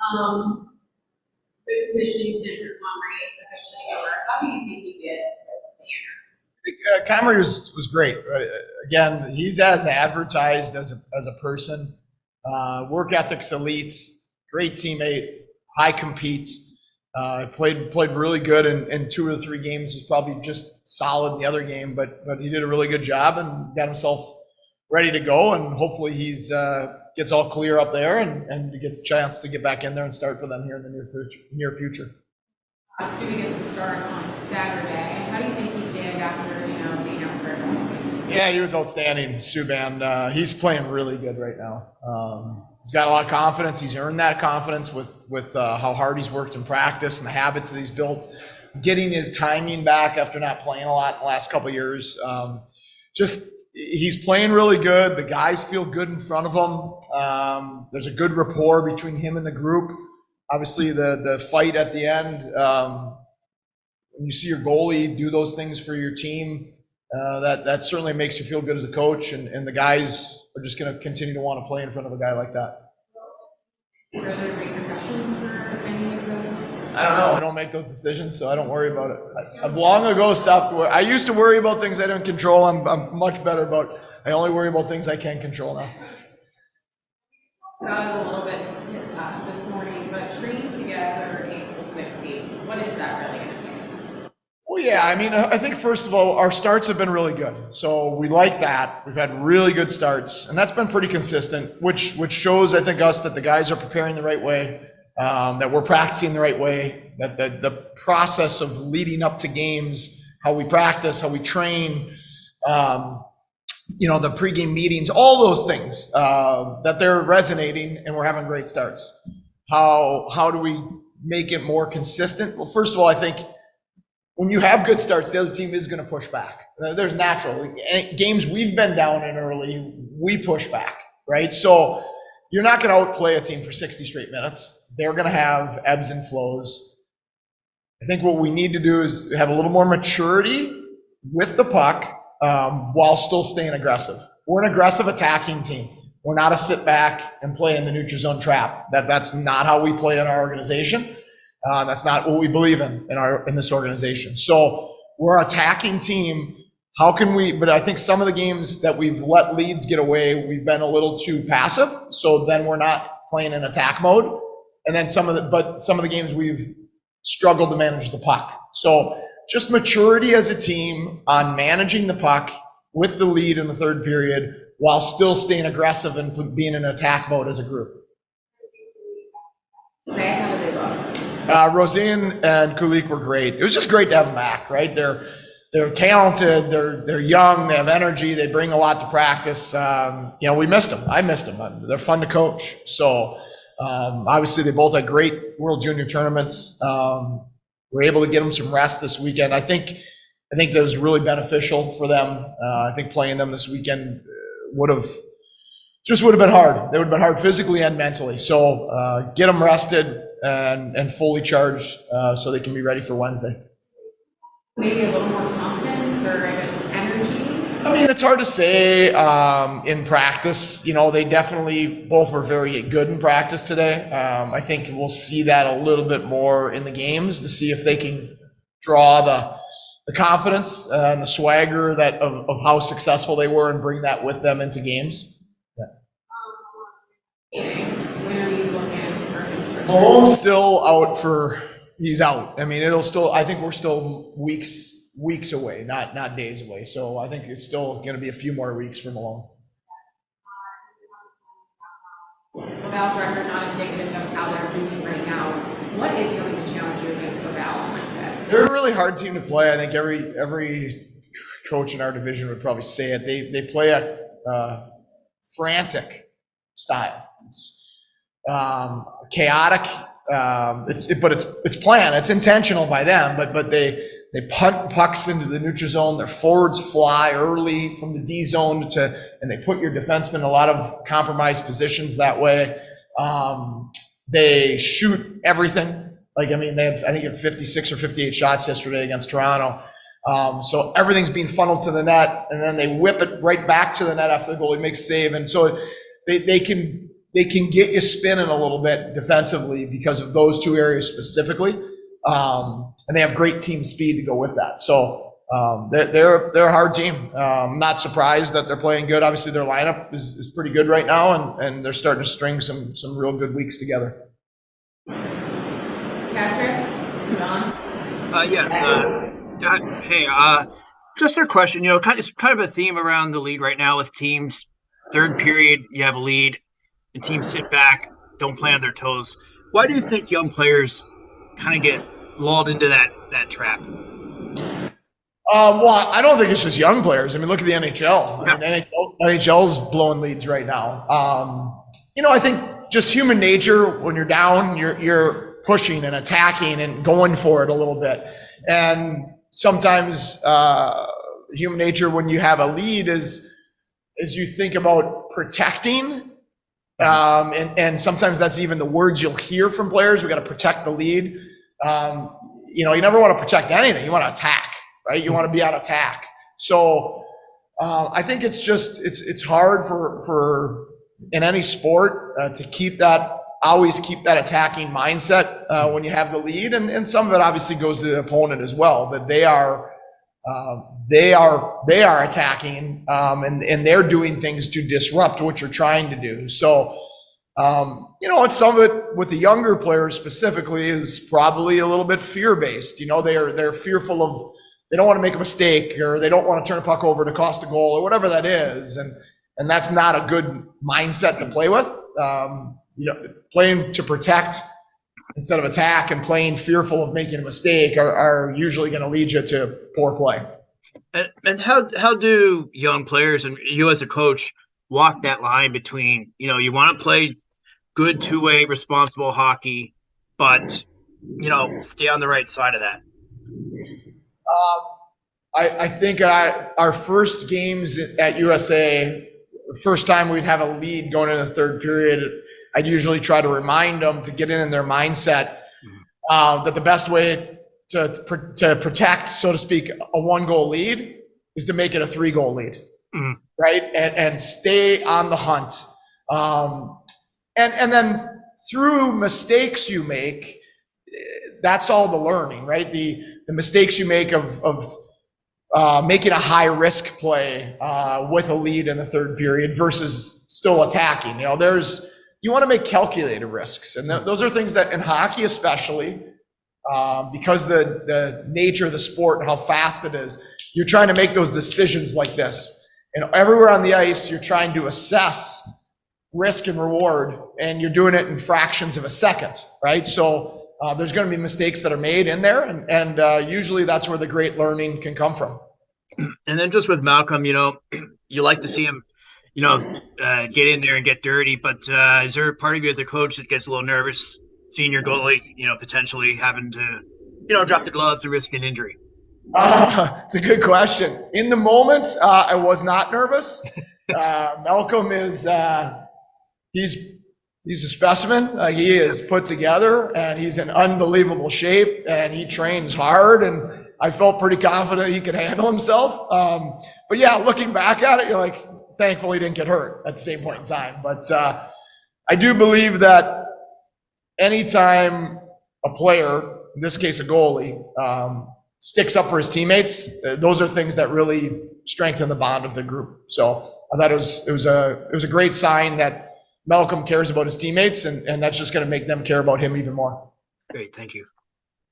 The conditioning stint for Montgomery officially over. How do you think he did with the Comrie was great. Again, he's as advertised as a person. Work ethic's elite, great teammate, high compete. Played really good in 2 or 3 games. He's probably just solid in the other game, but he did a really good job and got himself ready to go. And hopefully he's gets all clear up there and gets a chance to get back in there and start for them here in the near future. Assuming it's a start on Saturday, how do you think he did after being out for a couple weeks? Yeah, he was outstanding, Subban. He's playing really good right now. He's got a lot of confidence. He's earned that confidence with how hard he's worked in practice and the habits that he's built. Getting his timing back after not playing a lot in the last couple of years. He's playing really good. The guys feel good in front of him. There's a good rapport between him and the group. Obviously, the fight at the end, when you see your goalie do those things for your team, that certainly makes you feel good as a coach, and the guys are just going to continue to want to play in front of a guy like that. Are there repercussions for any of those? I don't know. I don't make those decisions, so I don't worry about it. I've long ago stopped. I used to worry about things I didn't control. I'm much better about. I only worry about things I can control now. Got it a little bit this morning, but train together April 16th. What is that really going to take? Well, yeah, I mean, I think first of all, our starts have been really good. So we like that. We've had really good starts, and that's been pretty consistent, which shows, I think, us that the guys are preparing the right way, that we're practicing the right way, that the process of leading up to games, how we practice, how we train, the pregame meetings, all those things, that they're resonating and we're having great starts. How do we make it more consistent? Well, first of all, I think when you have good starts, the other team is going to push back. There's natural games we've been down in early, we push back, right? So you're not going to outplay a team for 60 straight minutes. They're going to have ebbs and flows. I think what we need to do is have a little more maturity with the puck while still staying aggressive. We're an aggressive attacking team. We're not a sit back and play in the neutral zone trap. That's not how we play in our organization. That's not what we believe in this organization. So we're an attacking team. How can we? But I think some of the games that we've let leads get away, we've been a little too passive. So then we're not playing in attack mode. And then some of the games we've struggled to manage the puck. So just maturity as a team on managing the puck with the lead in the third period while still staying aggressive and being in attack mode as a group. Today, how did they look? Roseanne and Kulik were great. It was just great to have them back, right? They're talented, they're young, they have energy, they bring a lot to practice. We missed them. I missed them. They're fun to coach. So obviously they both had great World Junior tournaments. We're able to get them some rest this weekend. I think that was really beneficial for them. I think playing them this weekend would have been hard. They would have been hard physically and mentally. So get them rested and fully charged so they can be ready for Wednesday. Maybe a little more confidence or I guess energy? I mean, it's hard to say in practice. They definitely both were very good in practice today. I think we'll see that a little bit more in the games to see if they can draw the confidence and the swagger of how successful they were and bring that with them into games. Yeah. When are you looking for him? Malone's still out he's out. I mean, I think we're still weeks away, not days away. So I think it's still going to be a few more weeks for Malone. Laval's record not indicative of how they're doing right now. What is going to challenge you against Laval on Wednesday? They're a really hard team to play. I think every coach in our division would probably say it. They play a frantic style. It's chaotic. It's planned. It's intentional by them. But they punt pucks into the neutral zone. Their forwards fly early from the D zone and they put your defensemen in a lot of compromised positions that way. They shoot everything. I think they had 56 or 58 shots yesterday against Toronto. So everything's being funneled to the net, and then they whip it right back to the net after the goalie makes a save. And so they can they can get you spinning a little bit defensively because of those two areas specifically. And they have great team speed to go with that. So they're a hard team. I'm not surprised that they're playing good. Obviously, their lineup is pretty good right now, and they're starting to string some real good weeks together. Patrick, John. Yes. Hey, just a question. It's kind of a theme around the league right now with teams. Third period, you have a lead, and teams sit back, don't play on their toes. Why do you think young players kind of get lulled into that trap? Well, I don't think it's just young players. I mean, look at the NHL. Yeah. I mean, NHL's blowing leads right now. I think just human nature, when you're down, you're pushing and attacking and going for it a little bit. And sometimes human nature, when you have a lead, is you think about protecting. And sometimes that's even the words you'll hear from players. We got to protect the lead. You never want to protect anything. You want to attack, right? You want to be on attack. So I think it's hard for in any sport to always keep that attacking mindset when you have the lead. And some of it obviously goes to the opponent as well, that they are attacking and they're doing things to disrupt what you're trying to do. So, some of it with the younger players specifically is probably a little bit fear-based. They're fearful of, they don't want to make a mistake, or they don't want to turn a puck over to cost a goal, or whatever that is. And that's not a good mindset to play with. Playing to protect instead of attack and playing fearful of making a mistake are usually going to lead you to poor play. And how do young players and you as a coach walk that line between, you want to play good two-way responsible hockey, but, stay on the right side of that? I think our first games at USA, first time we'd have a lead going into the third period, I'd usually try to remind them to get in their mindset that the best way to protect, so to speak, a 1-goal lead is to make it a 3-goal lead, right? And stay on the hunt. And then through mistakes you make, that's all the learning, right? The mistakes you make of making a high risk play with a lead in the third period versus still attacking. You want to make calculated risks, and those are things that in hockey especially, because the nature of the sport and how fast it is, you're trying to make those decisions like this. And everywhere on the ice, you're trying to assess risk and reward, and you're doing it in fractions of a second, right? So there's going to be mistakes that are made in there, and usually that's where the great learning can come from. And then just with Malcolm, you like to see him, get in there and get dirty, but is there a part of you as a coach that gets a little nervous seeing your goalie, potentially having to, drop the gloves and risk an injury? It's a good question. In the moment, I was not nervous. Malcolm is he's a specimen. He is put together, and he's in unbelievable shape, and he trains hard, and I felt pretty confident he could handle himself. But yeah, looking back at it, you're like, thankfully he didn't get hurt at the same point in time. But I do believe that anytime a player, in this case a goalie, sticks up for his teammates, those are things that really strengthen the bond of the group. So I thought it was a great sign that Malcolm cares about his teammates, and that's just going to make them care about him even more. Great, thank you.